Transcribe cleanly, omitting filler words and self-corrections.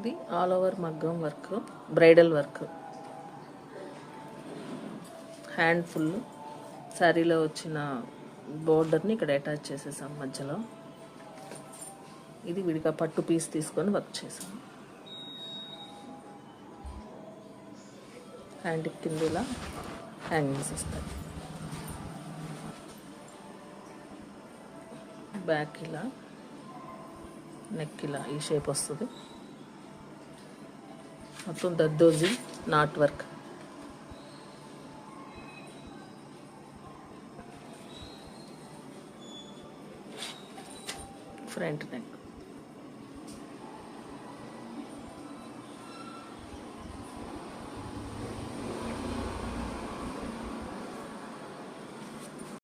ఇది all over మగ్గం work, bridal work, hand full శారీలో వచ్చిన బోర్డర్ని ఇక్కడ అటాచ్ చేసేసాం మధ్యలో. ఇది విడిగా పట్టు పీస్ తీసుకొని వర్క్ చేసాం. హ్యాండ్ కింద ఇలా హ్యాంగింగ్స్ వస్తాయి. బ్యాక్ ఇలా, నెక్ ఇలా ఈ షేప్ వస్తుంది. మొత్తం zardozi not work. Front neck.